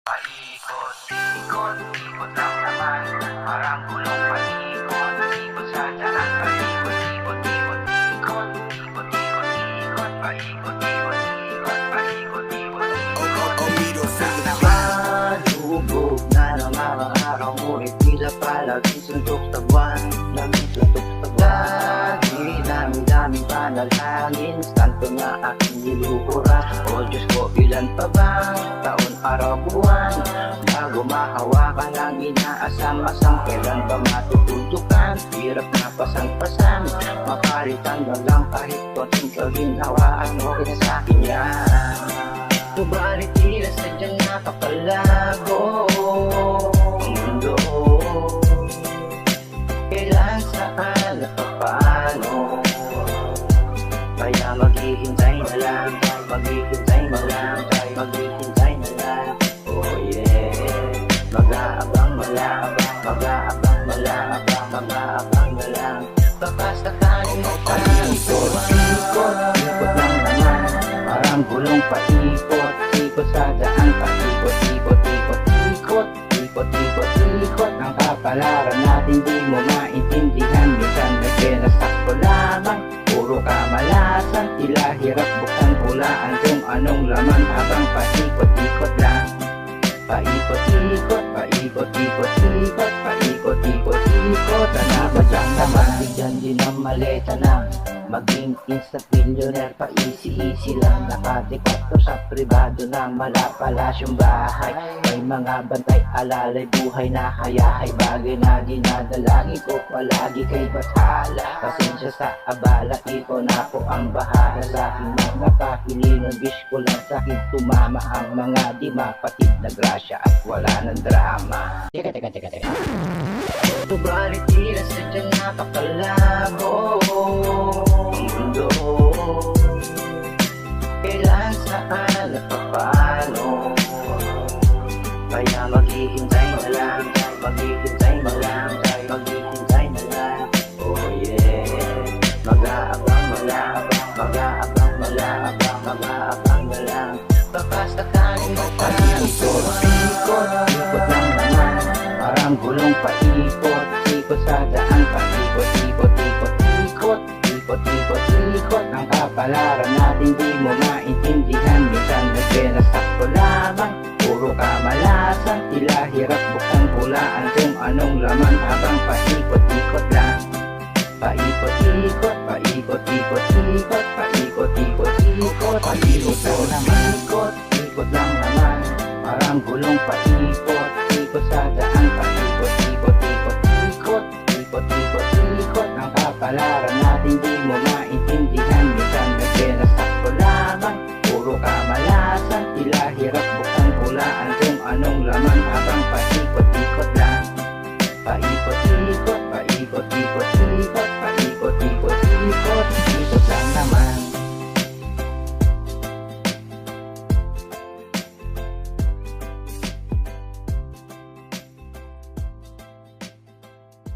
Paikot, ikot, ikot lang naman. Parang gulong paikot, ikot sa daan. Paikot, ikot, ikot, ikot, ikot, ikot, ikot. Paikot, ikot, ikot, paikot, ikot, ikot. Malubog na ng mga araw, ngunit tila palaging suntok sa buwan. Lamig suntok sa buwan. Dami-daming panalangin, santo na aking niluhura. O Diyos ko, ilan pa bang taon, araw, buwan bago mahawakan ang inaasam-asam? Kailan ba matututukan? Hirap na pasang-pasang, mapalitan na lang kahit konting kaginhawaan mo rin sa akin yan. Subalit tila sadyang napapalago ang mundo. Kailan, saan, at paano? Kaya maghihintay na lang, maghihintay na lang, maghihintay na lang. Oh yeah, mag-aabang na lang, mag-aabang na lang, mag-aabang na lang. Baka sakaling magpaikot, ikot, ikot lang naman. Parang gulong paikot, ikot sa daan. Paikot, ikot, ikot, ikot, ikot, ikot, ikot. Ang kapalaran natin di mo maintindihan. Minsan nagpinasakto lamang, puro kamalasan. Tila hirap buksan hulaan kung anong laman habang paikot-ikot lang. Paikot-ikot, paikot-ikot, ikot, paikot-ikot, ikot. Sana ba dyan naman, bigyan din ang maleta na maging instant millionaire pa, easy-easy lang. Nakadekwato sa pribado ng malapalasyong bahay. May mga bantay, alalay, buhay na hayahay. Bagay na dinadalangin ko palagi kay Bathala. Pasensya sa abala, ito na po ang bahala sa aking mga kahilingan. Wish ko lang sa akin tumama ang mga di mapatid na grasya at wala ng drama. Teka. Subalit tila sadyang napakalago ang mundo. Kailan, saan, at paano? Kaya maghihintay na lang, maghihintay na lang, maghihintay na lang. Oh yeah, mag-aabang na lang, mag-aabang na lang, mag-aabang na lang. Baka sakaling magpaikot, ikot, ikot lang naman. Parang gulong paikot, ikot sa daan. Paikot, ikot, ikot, ikot, ikot, ikot, ikot. Ang kapalaran natin di mo maintindihan. Minsan nagpinasakto lamang, puro kamalasan. Tila hirap buksan hulaan kung anong laman habang paikot-ikot lang. Paikot-ikot, paikot-ikot, ikot, paikot-ikot, ikot. Paikot lang naman, ikot, ikot lang naman. Parang gulong paikot, ikot sa daan. Paikot, ikot, ikot, ikot, ikot, ikot, ikot. Ang kapalaran natin di mo maintindihan.